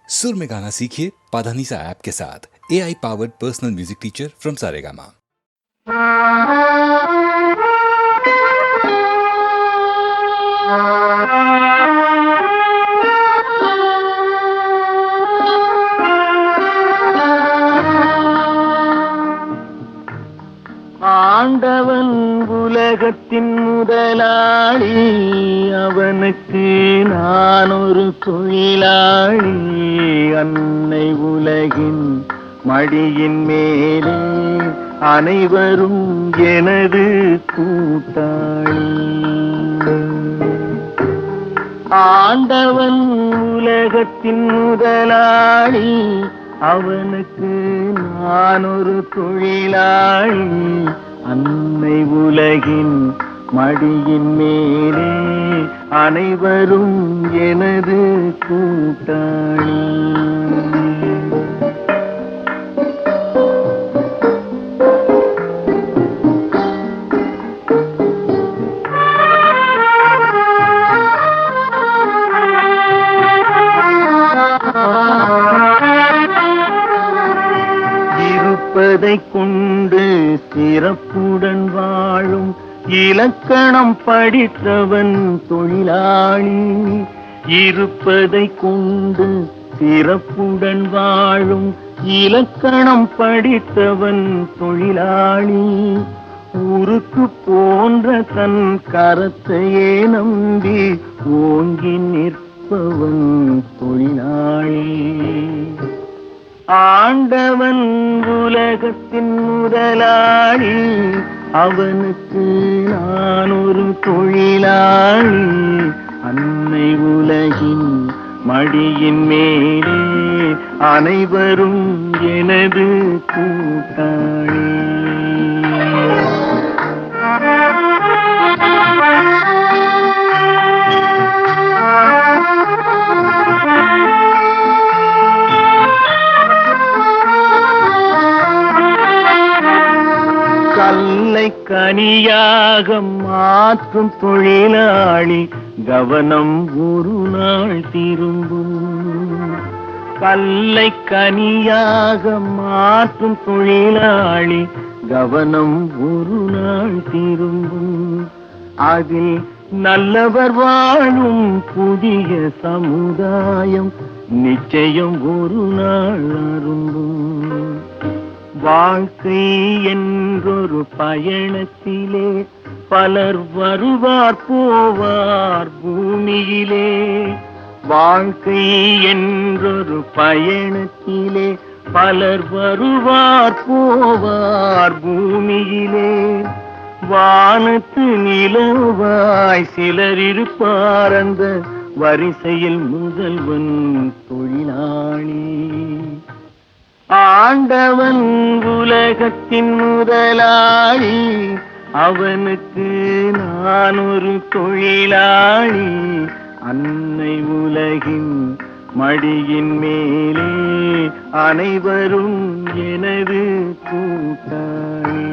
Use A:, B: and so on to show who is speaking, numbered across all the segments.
A: सुर में गाना सीखिए पाधानीसा ऐप के साथ। AI powered personal music teacher from Saregama.
B: ஆண்டவன் உலகத்தின் முதலாளி, அவனுக்கு நான் ஒரு தொழிலாளி. அன்னை உலகின் மடியின் மேலே அனைவரும் எனது கூட்டாளி. ஆண்டவன் உலகத்தின் முதலாளி, அவனுக்கு நான் ஒரு தொழிலாளி. அன்னை உலகின் மடியின் மேலே அனைவரும் எனது கூட்டாளி. இருப்பதை கொண்டு சிறப்புடன் வாழும் இலக்கணம் படித்தவன் தொழிலாளி. இருப்பதை கொண்டு சிறப்புடன் வாழும் இலக்கணம் படித்தவன் தொழிலாளி. உருக்கு போன்ற தன் கரத்தையே நம்பி ஓங்கி நிற்பவன் தொழிலாளி. ஆண்டவன் உலகத்தின் முதலாளி, அவனுக்கு நான் ஒரு தொழிலாளி. அன்னை உலகின் மடியின் மேலே அனைவரும் எனது கூட்டாளி. கல்லை கனியாக மாற்றும் தொழிலாளி, கவனம் ஒரு நாள் திரும்பும். கல்லை கனியாக மாற்றும் தொழிலாளி, கவனம் ஒரு நாள் திரும்பும். அதில் நல்லவர் வாழும் புதிய சமுதாயம் நிச்சயம் ஒரு நாள் அரும்பும். வாழ்க்கை என்றொரு பயணத்திலே பலர் வருவார் போவார் பூமியிலே. வாழ்க்கை என்றொரு பயணத்திலே பலர் வருவார் போவார் பூமியிலே. வானத்து நிலவாய் சிலர் இருப்பார் அந்த வரிசையில் முதல்வன் தொழிலாளி. ஆண்டவன் உலகத்தின் முதலாளி, அவனுக்கு நான் ஒரு தொழிலாளி. அன்னை உலகின் மடியின் மேலே அனைவரும் எனது கூட்டாளி.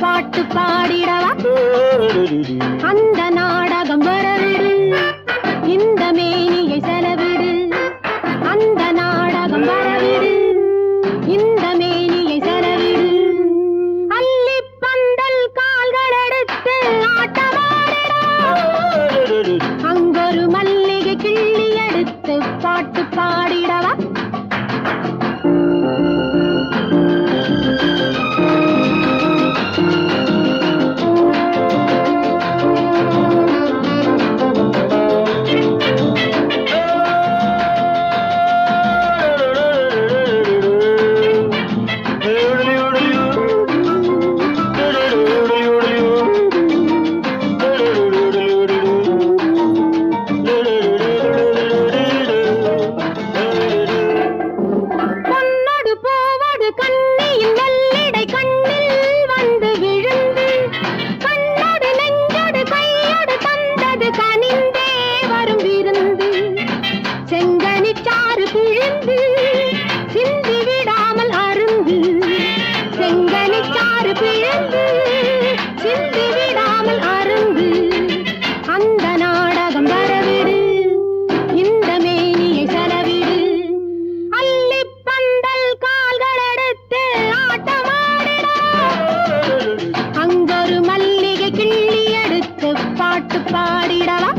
C: பாட்டு பாடிடவா, அந்த நாடகம் வரவிடு, இந்த மேனியை செலவிடு. அந்த நாடகம் வரவிடு, இந்த மேனியை செலவிடு. அள்ளி பந்தல் கால்கள் எடுத்து ஆட்டமாடிடா, அங்கொரு மல்லிகை கிள்ளி எடுத்து பாட்டு பாடிடவா. பாடிடவா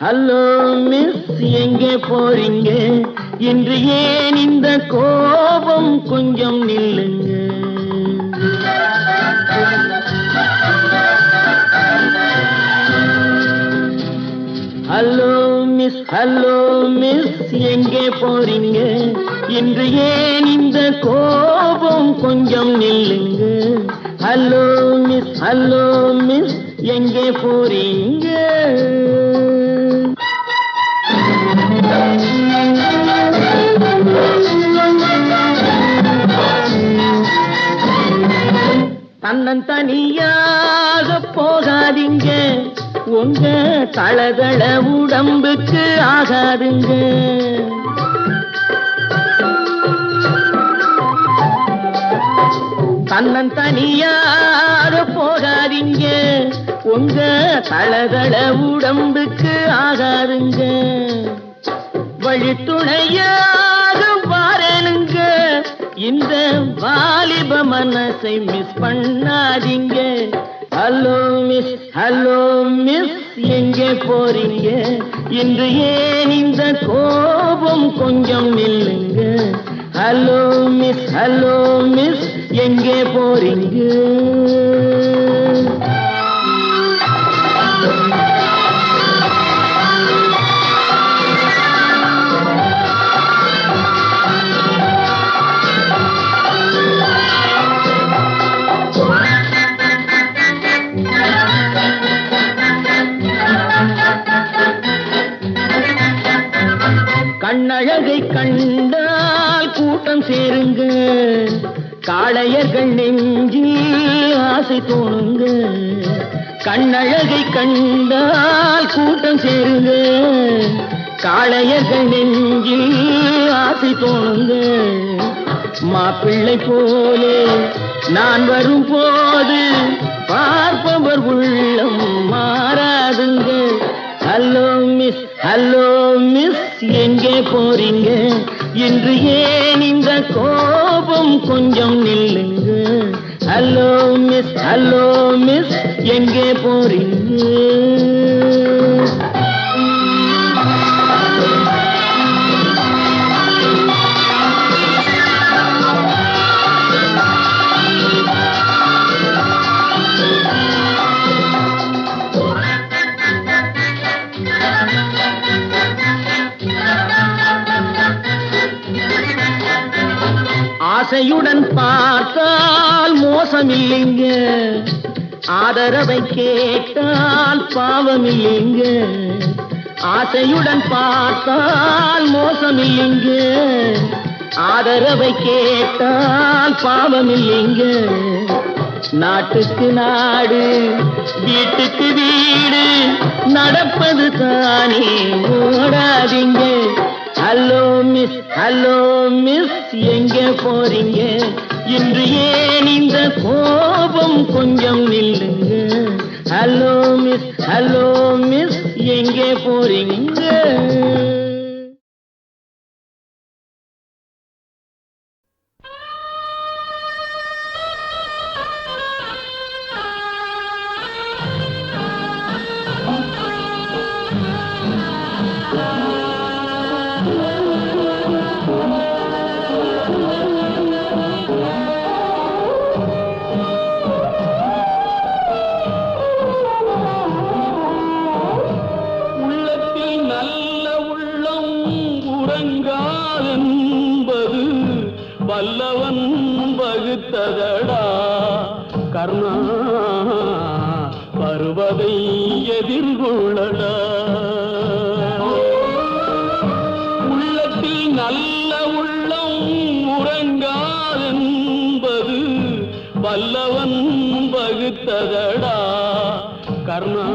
B: ஹலோ மிஸ் எங்கே போறீங்க இன்று ஏன் இந்த கோபம் கொஞ்சம் நில்லுங்க ஹலோ மிஸ் எங்கே போறீங்க இன்று ஏன் இந்த கோபம் கொஞ்சம் நில்லுங்க ஹலோ மிஸ் எங்கே போறீங்க தன்னந்தனியாக போகாதீங்க உங்க தளதள உடம்புக்கு ஆகாதுங்க தன்னந்தனியாக போகாதீங்க உங்க தளதள உடம்புக்கு ஆகாதுங்க வழித்துணையாக பாருங்க இந்த வாலிப மனசை மிஸ் பண்ணாதீங்க ஹலோ மிஸ் எங்கே போறீங்க இன்று ஏன் இந்த கோபம் கொஞ்சம் நில்லுங்க ஹலோ மிஸ் எங்கே போறீங்க கண்ணழகை கண்டால் கூட்டம் சேருங்க காளையர்கள் நெஞ்சில் ஆசை தோணுங்க கண்ணழகை கண்டால் கூட்டம் சேருங்க காளையர்கள் நெஞ்சில் ஆசை தோணுங்க மாப்பிள்ளை போலே நான் வரும் போது பார்ப்பவர் உள்ளம் மாறாதுங்க ஹலோ மிஸ் எங்கே போறீங்க இன்று ஏன் இந்த கோபம் கொஞ்சம் நில்லுங்க ஹலோ மிஸ் எங்கே போறீங்க ஆசையுடன் பார்த்தால் மோசமில்லைங்க ஆதரவை கேட்டால் பாவமில்லைங்க ஆசையுடன் பார்த்தால் மோசமில்லைங்க ஆதரவை கேட்டால் பாவமில்லைங்க நாட்டுக்கு நாடு வீட்டுக்கு வீடு நடப்பது தானே ஓடாதீங்க ஹலோ மிஸ் எங்கே போறீங்க இன்று ஏன் இந்த கோபம் கொஞ்சம் நில்லுங்க ஹலோ மிஸ், ஹலோ மிஸ், எங்கே போறீங்க?
D: வல்லவன் வகுத்ததடா கர்ணா, வருவதை எதிர்கொள்ளடா. உள்ளத்தில் நல்ல உள்ளம் உறங்காதென்பது வல்லவன் வகுத்ததடா கர்ணா,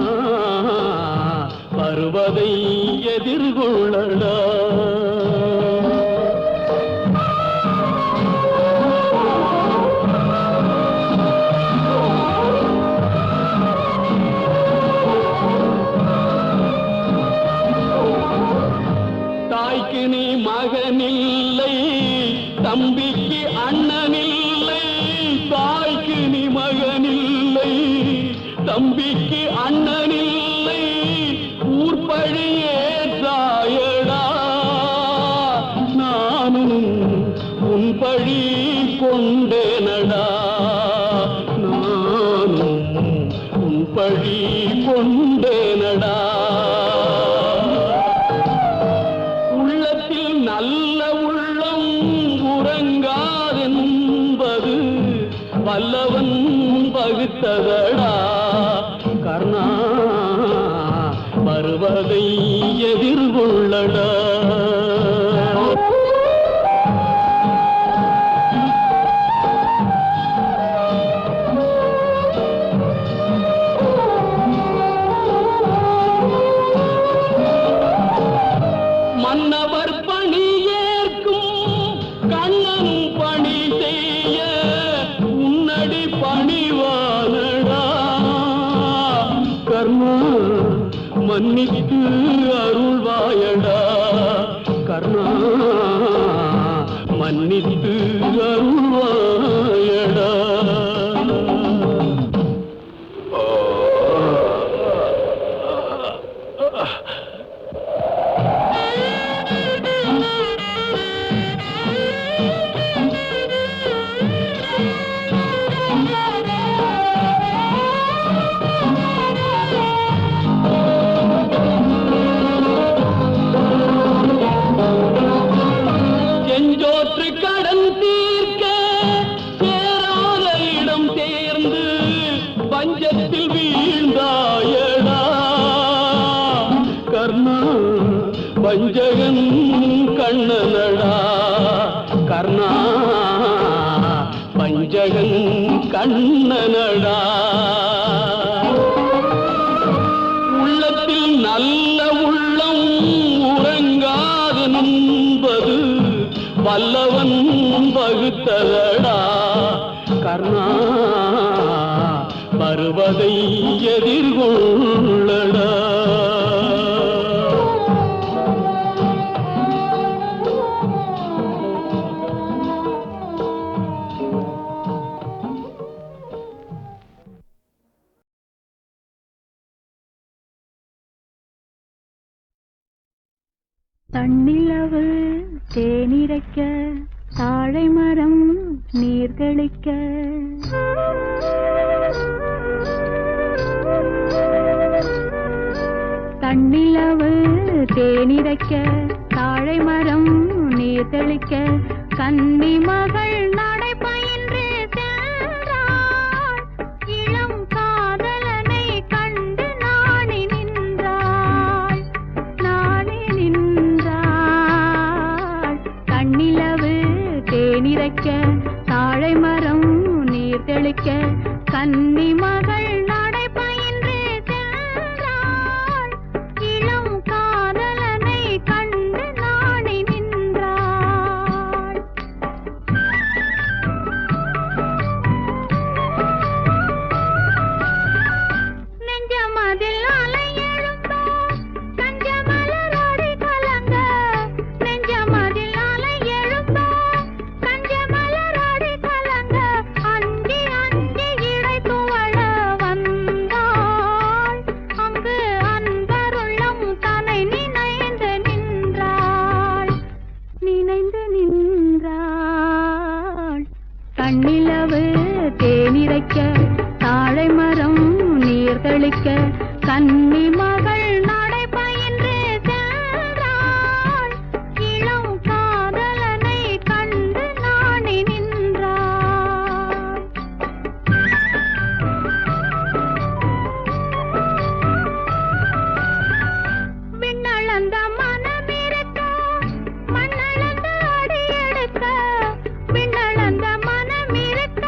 D: வருவதை எதிர்கொள்ளடா. தாய்க்கு நீ மகனில்லை, தம்பிக்கு அண்ணனில்லை. தாய்க்கு நீ மகனில்லை, தம்பிக்கு அண்ணனில்லை. ஊர்பழியே தாயடா, நானும் உன் பழி கொண்டேனடா. நானும் உன் பழி கொண்டேனடா. நல்ல உள்ளம் உறங்காதென்பது வல்லவன் வகுத்ததடா கர்ணா, வருவதை எதிர்கொள்ளடா. மன்னவர் பணி ஏற்கும் கண்ணனும் பணி செய்ய உன்னடி பணிவானடா கர்ணா, மன்னித்து அருள்வாயடா கர்ணா, மன்னித்து அருள்வாயடா. செஞ்சோற்று கடன் தீர்க்க சேராத இடம் தேர்ந்து பஞ்சத்தில் வீழ்ந்தாயடா கர்ணா, பஞ்சகன் கண்ணனடா கர்ணா, பஞ்சகன் கண்ணனடா. உள்ளத்தில் நல்ல உள்ளம் உறங்காதென்பது வல்லவன் வகுத்ததடா கர்ணா, வருவதை எதிர்கொள்ளடா.
C: தன்னிலவு தேனிரைக்க தாழை மரம் நீர் தெளிக்க தன்னிலவு தேனிரைக்க தாழை மரம் நீர் தெளிக்க கன்னி மகள் நடை பயின்று சென்றாள். இளம் காதலனை கண்டு நாணி நின்றாள், நாணி நின்றாள். கண்ணிலவு தேனிரைக்க தாழை மரம் நீர் தெளிக்க கன்னி மகள் நடை பயின்று சென்றாள். இளம் காதலனை கண்டு நாணி நின்றாள். தெளிக்க கன்னி மகள் நடை பயின்று சென்றாள். இளம் காதலனை கண்டு நாணி நின்றாள். விண்ணளந்த மனமிருக்க மண்ணளந்த அடியெடுக்க. விண்ணளந்த மனமிருக்க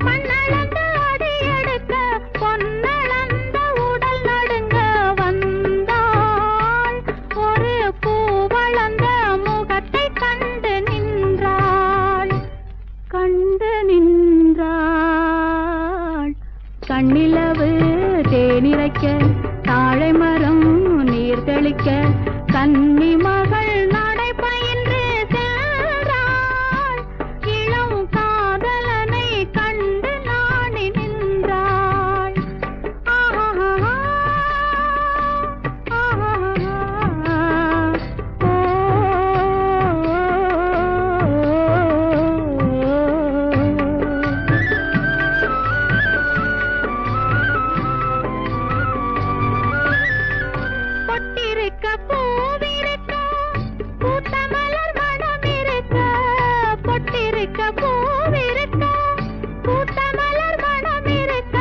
C: மண்ணளந்த அடியெடுக்க. பொன்னளந்த உடல் நடுங்க வந்தாள். ஒரு பூவளந்த முகத்தை கண்டு நின்றாள். கண்டு நின்றாள். கண்ணிலவு தேனிரைக்க தாழை மரம் நீர் தெளிக்க கன்னி மகள் நடை பயின்று சென்றாள். இளம் காதலனை கண்டு நாணி நின்றாள். ஆஹா பொட்டிருக்க பூவிருக்க பூத்த மலர் மணமிருக்க. பொட்டிருக்க பூவிருக்க பூத்த மலர் மணமிருக்க.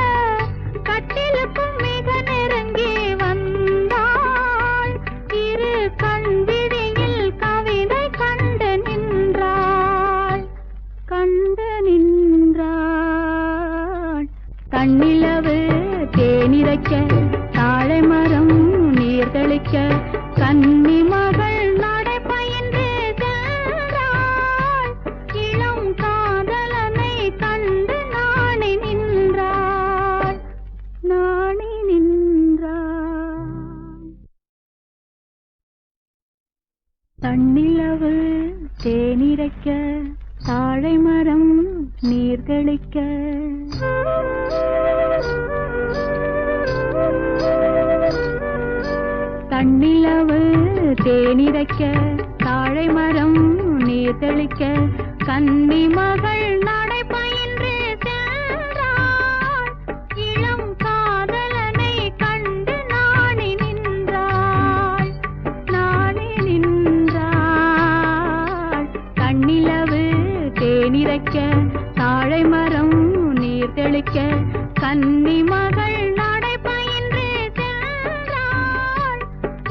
C: கட்டிலுக்கும் மிக நெருங்கி வந்தாள். இரு கண் விழியில் கவிதை கண்டு நின்றாள். கண்டு நின்றாள். கண்ணிலவு தேனிரைக்க தாழை மரம் நீர் தெளிக்க கன்னி மகள் நடை பயின்று சென்றாள். இளம் காதலனை கண்டு நாணி நின்றாள். நாணி நின்றாள். தன்னிலவு தேனிரைக்க தாழை மரம் நீர் தெளிக்க. தன்னிலவு தேனிரைக்க தாழை மரம் நீர் தெளிக்க கன்னி மகள் நடை பயின்று சென்றாள். இளம் காதலனை கண்டு நாணி நின்றாள். நாணி நின்றாள். கண்ணிலவு தேனிரைக்க தாழை மரம் நீர் தெளிக்க கன்னி மகள் நடை பயின்று சென்றாள்.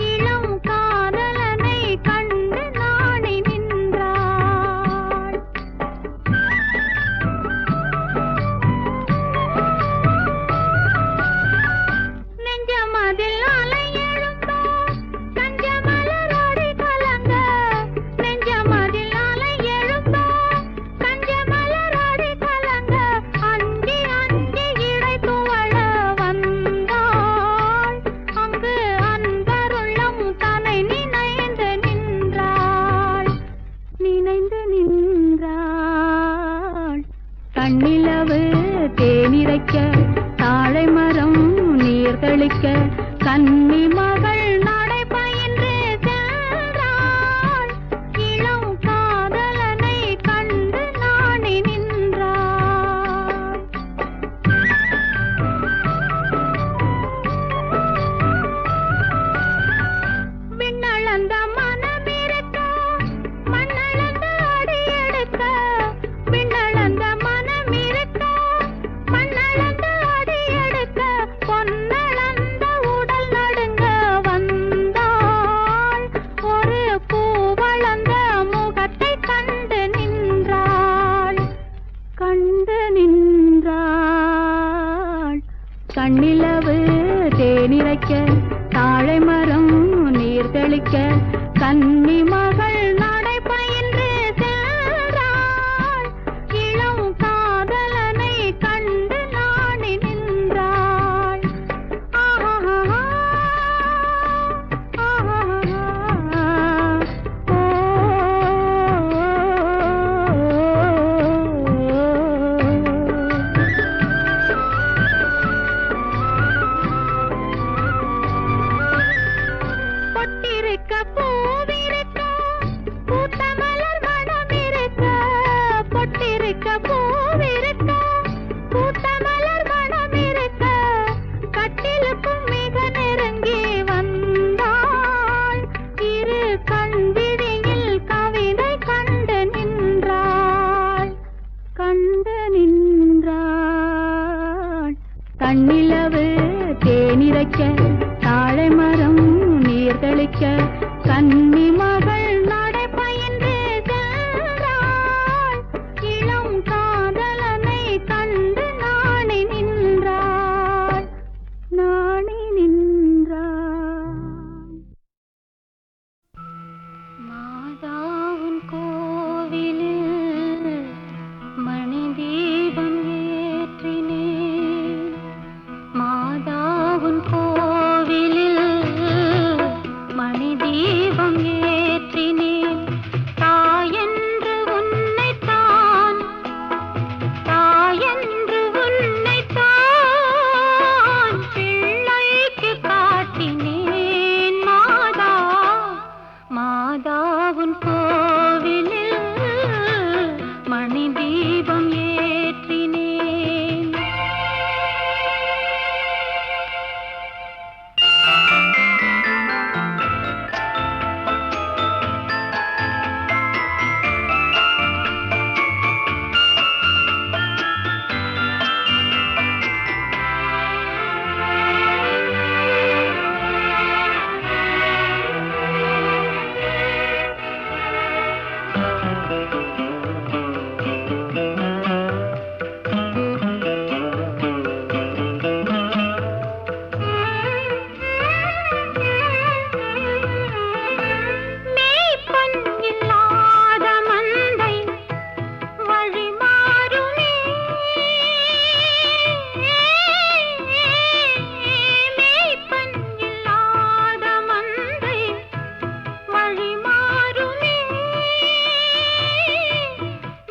C: இளம் காதலனை கண்டு நாணி நின்றாள். நெஞ்சமதில் அலை எழுந்தோ கஞ்சமலரோடு கலங்க. நெஞ்சமதில் அலை எழுந்தோ கஞ்சமலரோடு கலங்க. அஞ்சி அஞ்சி இடை துவள வந்தாள். அங்கு அன்பருள்ளம் தன்னை நினைந்து நின்றாள். நினைந்து நின்றாள். கண்ணிலவு தேனிரைக்க தாழை மரம் நீர் தெளிக்க கன்னி மகள் நடை பயின்று சென்றாள். இளம் காதலனை கண்டு நாணி நின்றாள். விண்ணளந்த மனமிருக்க மண்ணளந்த அடியெடுக்க. விண்ணளந்த மனமிருக்க மண்ணளந்த அடியெடுக்க. பொன்னளந்த உடல் நடுங்க வந்தாள். ஒரு பூவளந்த முகத்தை கண்டு நின்றாள். கண்டு நின்றாள். கண்ணிலவு தேனிரைக்க தாழை மரம் நீர் தெளிக்க கன்னி மகள் நடை பயின்று சென்றாள். இளம் காதலனை கண்டு நாணி நின்றாள். ஆஹா பொட்டிருக்க பூவிருக்க தேனிரைக்க தாழை மரம் நீர் தெளிக்க கன்னி மகள் நடைபயின்று சென்றாள். இளம் காதலனை கண்டு நாணி நின்றாள். மாதாவின் கோவிலில் மணி தீபம் ஏற்றினேன். மாதாவின் கோவிலில் மணி தீபம் ஏற்றினேன். தாயென்று உன்னைத்தான், தாயென்று உன்னைத்தான் பிள்ளைக்கு காட்டினேன். மாதாவின் கோவிலில் மணி தீபம் ஏற்றினேன். மேய்ப்பன் இல்லாத மந்தை வழி மாறுமே. மேய்ப்பன் இல்லாத மந்தை வழி மாறுமே.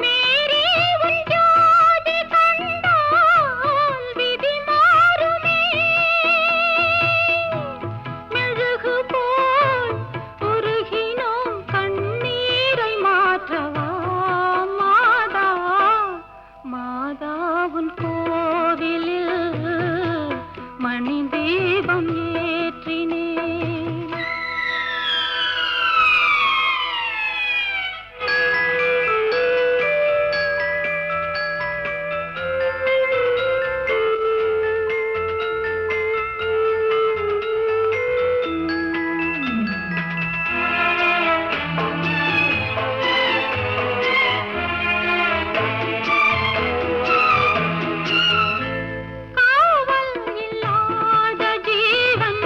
C: மேரி உன் ஜோதி கண்டால் விதி மாறுமே. மெழுகு போல் உருகினோம் கண்ணீரை மாற்றவா. மாதாவின் கோவிலில் மணி தீபம் ஏற்றினேன். காவல் இல்லாத ஜீவன்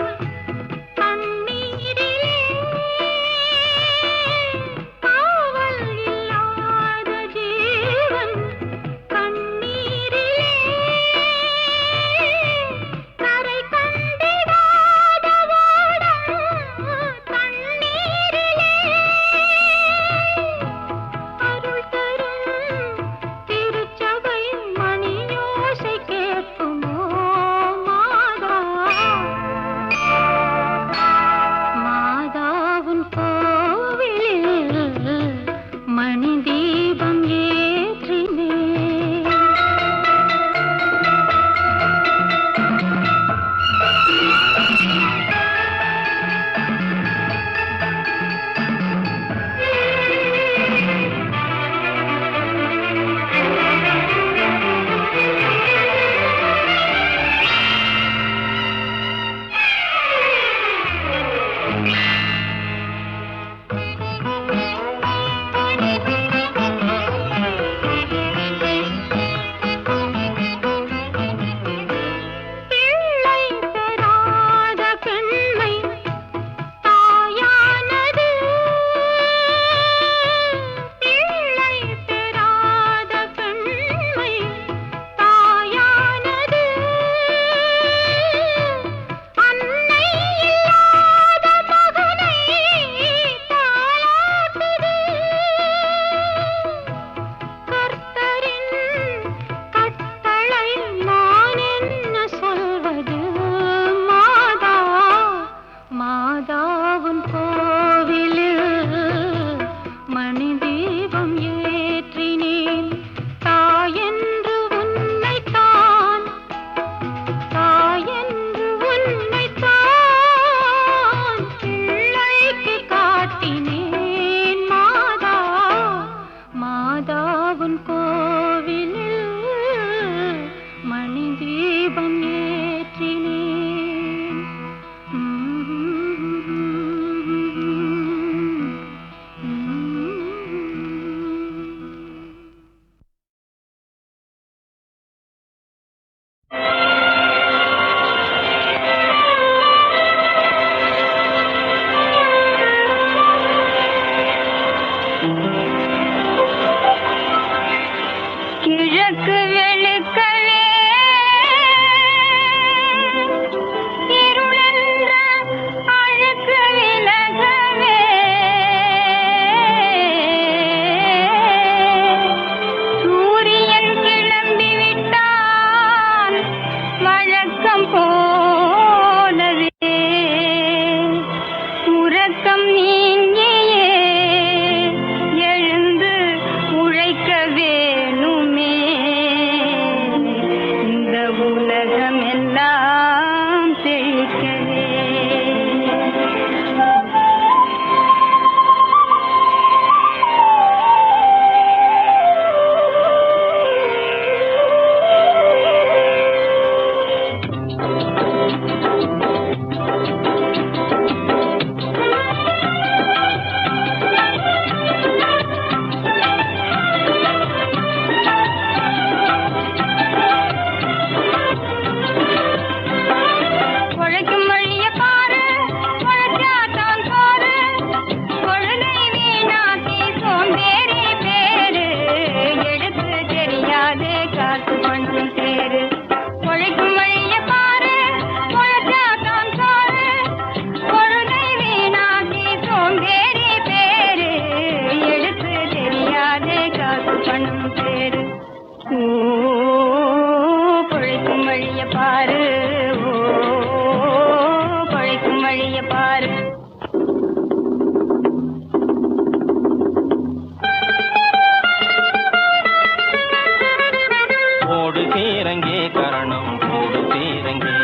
E: போடு சீரங்கே கரணம் போடு சீரங்கே,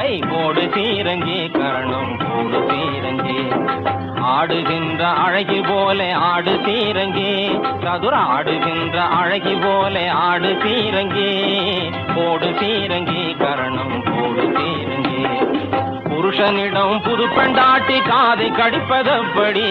E: ஐ போடு சீரங்கே கரணம் போடு சீரங்கே. ஆடுகின்ற அழகி போல ஆடு சீரங்கே, சதுர ஆடுகின்ற அழகி போல ஆடு சீரங்கே. போடு சீரங்கே கரணம் போடு சீரங்கே. புருஷனிடம் புது பெண்டாட்டி காதை கடிப்பதப்படி,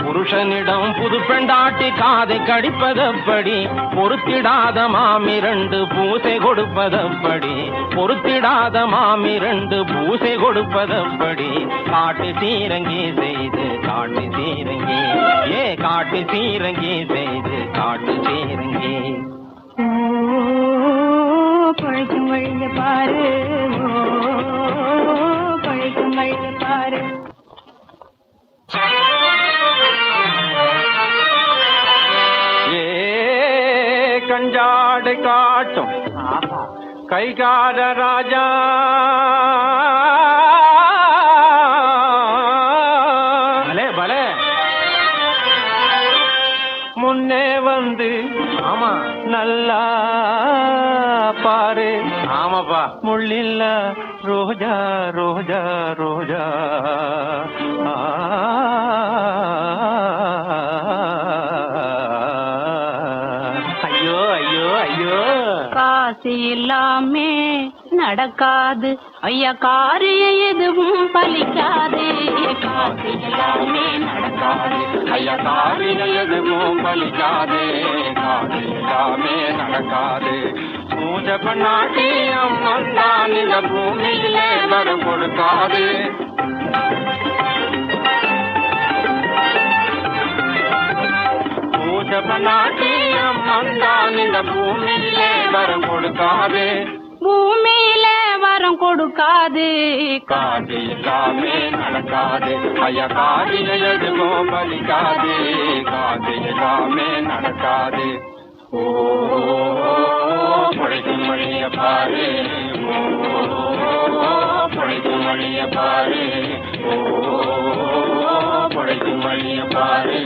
E: புருஷனிடம் புது பெண்டாட்டி காதை கடிப்பதப்படி. பொறுத்திடாத மாமிரண்டு பூசை கொடுப்பதப்படி, பொறுத்திடாத மாமிரண்டு பூசை கொடுப்பதப்படி. காட்டு சீரங்கி செய்து காட்டு சீரங்கி, ஏ காட்டு சீரங்கி செய்து காட்டு சீரங்கி.
C: பழைக்கும் வழிய பாரு, பழைக்கும் வழிய பாரு.
E: கஞ்சாடு காட்டும் கைகார ராஜா, பலே பலே முன்னே வந்து ஆமா நல்லா பாரு. ஆமாப்பா முள்ளில்ல ரோஜா ரோஜா ரோஜா. ஐயோ ஐயோ ஐயோ.
C: காசு இல்லாமே நடக்காது ஐயா, காரியம் எதுவும் பலிக்காது. காசு இல்லாமே நடக்காது
E: ஐயா, காரியம் எதுவும் பலிக்காது. காசு இல்லாமே நடக்காது. பூஜை பண்ணாட்டி அம்மன் தான் இந்த பூமியிலே வரம் கொடுக்காது. பூஜை பண்ணாட்டி அம்மன் தான் இந்த பூமியிலே வரம் கொடுக்காது.
C: பூமியில வரம் கொடுக்காது.
E: காசு இல்லாமே நடக்காது ஐயா, காரியம் எதுவும் பலிக்காது. காசு இல்லாமே நடக்காது. ஓ பொழைக்கும் வழிய பாரு, ஓ பொழைக்கும் வழிய பாரு, ஓ பொழைக்கும் வழிய பாரு.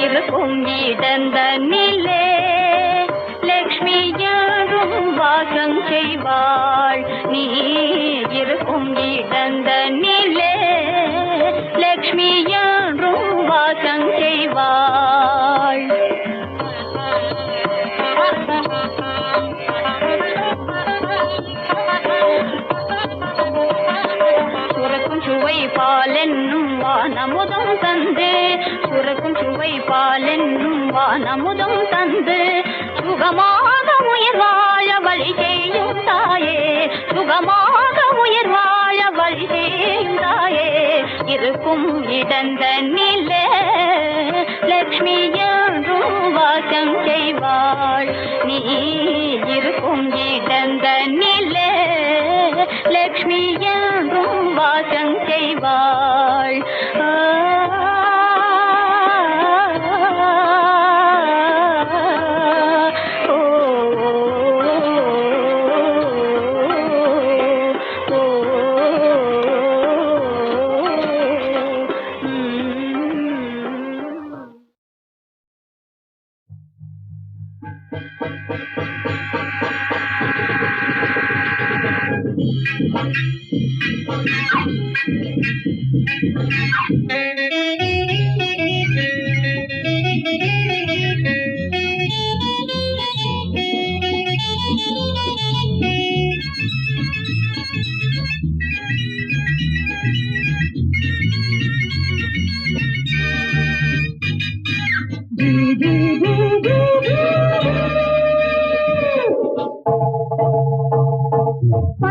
C: இருக்கும் இடந்த நிலே லக்ஷ்மி யாரும் வாசம் செய்வாள். நீ இருக்கும் இடந்த நிலே லக்ஷ்மி யாரும் வாசம் செய்வாள். சுரக்கும் சுவை பாலென்னும் வானமுதம் தந்து, சுரக்கும் சுவை பாலென்னும் வானமுதம் தந்து. சுகமாக உயிர் வாழ வழி செய்யும் தாயே, சுகமாக உயிர் வாழ வழி செய்யும் தாயே. இருக்கும் இடந்த நிலே லக்ஷ்மி என்றும் வாசம் செய்வாள். நீ இருக்கும் இடந்த நிலே லக்ஷ்மி என்றும் வாசம் செய்வாள்.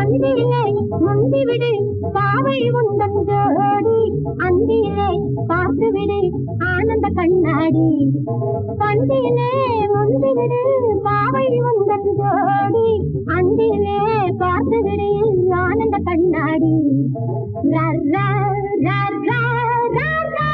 C: அந்தியிலே முந்திவிடு பாவை உந்தன் ஜோடி அந்தியிலே பார்த்துவிடு ஆனந்த கண்ணாடி பந்தியிலே முந்திவிடு பாவை உந்தன் ஜோடி அந்தியிலே பார்த்துவிடு ஆனந்த கண்ணாடி ரா ரா ரா ரா ரா ரா.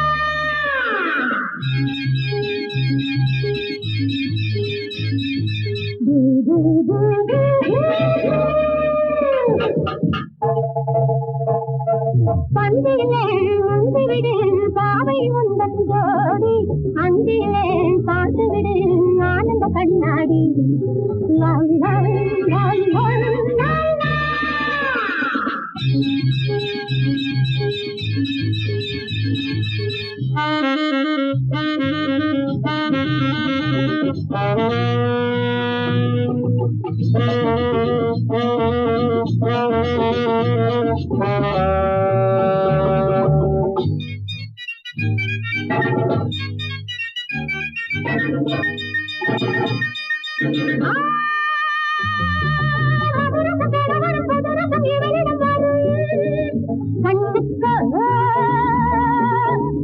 C: பந்தியிலே முந்திவிடு பாவை உந்தன் ஜோடி அந்தியிலே பார்த்துவிடு ஆனந்த கண்ணாடி லா லா லா லா லா லா.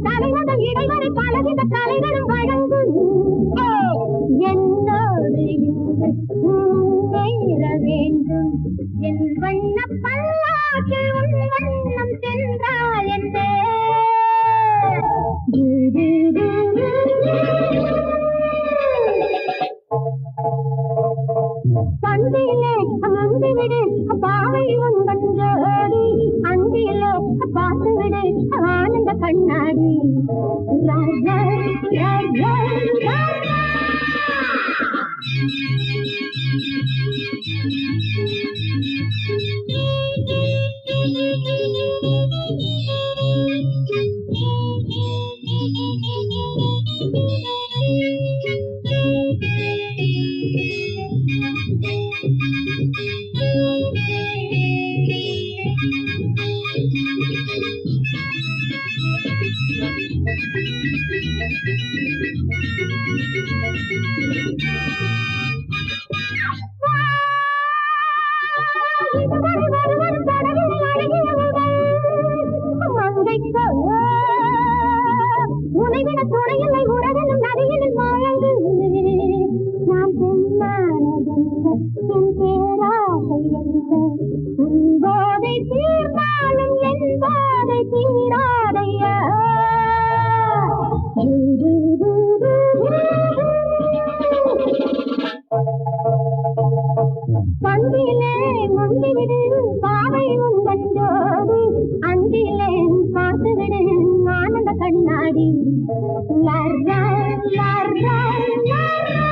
C: தலைவர்கள் இடைவரை பலவித கலைகளும் வழங்கும் என்னோடு முன்னேற வேண்டும் என் வண்ண பல்லாக்கில் உன் வண்ணம் சென்றால் என்றே பந்தியிலே அந்திவிடு பாவை உந்தன் ஜோடி அந்தியிலே பார்த்துவிடு ஆனந்த கண்ணாடி லா லா லா லா லா லா. உனைவிட துணையில்லை உறவிலும் நதியிலும் வாழ்ந்து நான் என் பேராசை உன் போதை தீர்ந்தாலும் என் போதை தீராதையா. பந்தியிலே முந்திவிடு பாவை உந்தன் ஜோடி அந்தியிலே பார்த்துவிடு ஆனந்த கண்ணாடி லா லா லா லா லா லா.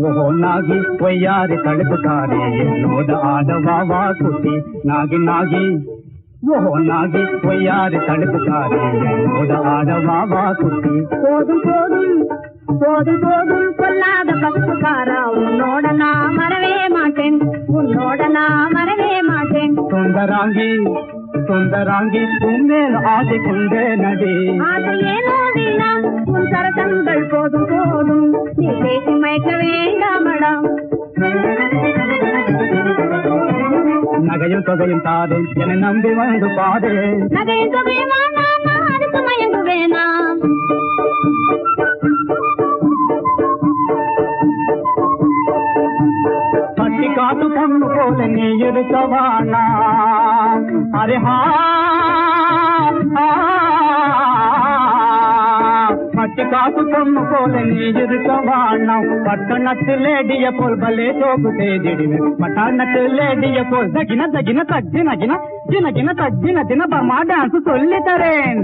F: ஓஹோ நாகி பொய்யாரி தடுப்புக்காரே என்னோட ஆடவாவா குட்டி நாகி நாகி ஓஹோ நாகி பொய்யாரி தடுப்புக்காரே என்னோட ஆடவாவா குட்டி
C: போதும் போதும் போதும் போதும் சொல்லாத பசுக்காரா உன்னோட நான் மறவே மாட்டேன் உன்னோட நான் மறவே மாட்டேன்
F: சுந்தராங்கி சுந்தராங்கி உன்மேல் ஆசை கொண்டே நடி
C: அது ஏனோ வீணா உன் சரசங்கள் போதும் போதும் நீ பேசி மயக்க வேண்டாமடா
F: நகையும் தொகையும் தாரு என நம்பி வந்து பாரு
C: நகையும் தொகையும் வேணாம் அதுக்கு மயங்க வேணாம்
F: கட்டி காத்து பொண்ணு போல நீ இருக்கவானா அரே கட்டி காத்து பொண்ணு போல நீ இருக்கவானா பட்டணத்து லேடிய போல் பலே சோப்பு தேடிடுவேன் பட்டணத்து லேடிய போல் தகின தகின தஜ்ஜின கின ஜின கின தஜ்ஜின தின பர்மா டான்ஸ் சொல்லி தரேன்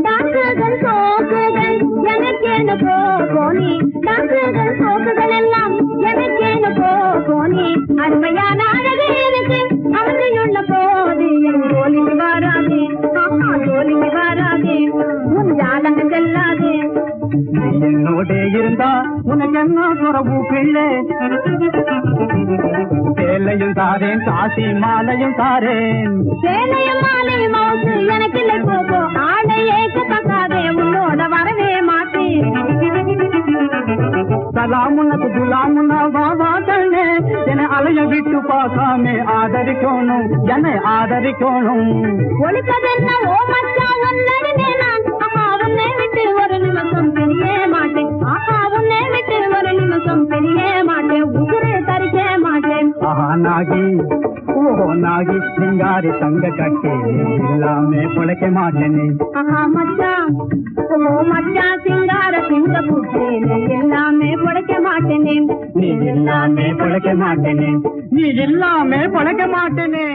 C: டான்ஸுகள் சோக்குகள் எனக்கேனு போனி டான்ஸுகள் சோக்குகள் எல்லாம் எனக்கேனு போனி அருமையான அழகு இருக்கு அமைதியுள்ள போது என் தோலிக்கு வராதே தோலிக்கு வராதே உன் ஜாலங்க செல்லாதே
F: என்னோட இருந்தா உனக்கு என்ன குறவு பிள்ளை சேலையும் தாரேன் காசி மாலையும் தாரேன்
C: சேலையும் மாலையும் மவுசு எனக்கு இல்லை போகோ ஆடை ஏற்கத்தக்காதே உன்னோட வரவே மாட்டேன்
F: சலாமுனக்கு குலாமுனா வாவா கண்ணே என்னை அலைய விட்டு பார்க்காம ஆதரிக்கணும் என்னை ஆதரிக்கணும்
C: ஒழுக்கதென்ன ஓ மச்சா ஒன்னடிமே நான் ஆஹா உன்னை விட்டு ஒரு நிமிஷம் பிரிய மாட்டேன் ஆஹா உன்னை விட்டு ஒரு நிமிஷம் பிரிய மாட்டேன் உசுரே தரிக்க மாட்டேன்
F: ஆஹா நாகி ஓஹோ நாகி சிங்காரி தங்க கட்டி எல்லாமே பொழைக்க மாட்டேனே
C: ஆஹா மச்சா ஓ மச்சா சிங்கார சிங்க புட்டேன் எல்லாமே பொழைக்க மாட்டேனே
F: நீ எல்லாமே பொழைக்க மாட்டேனே நீ எல்லாமே பொழைக்க மாட்டேனே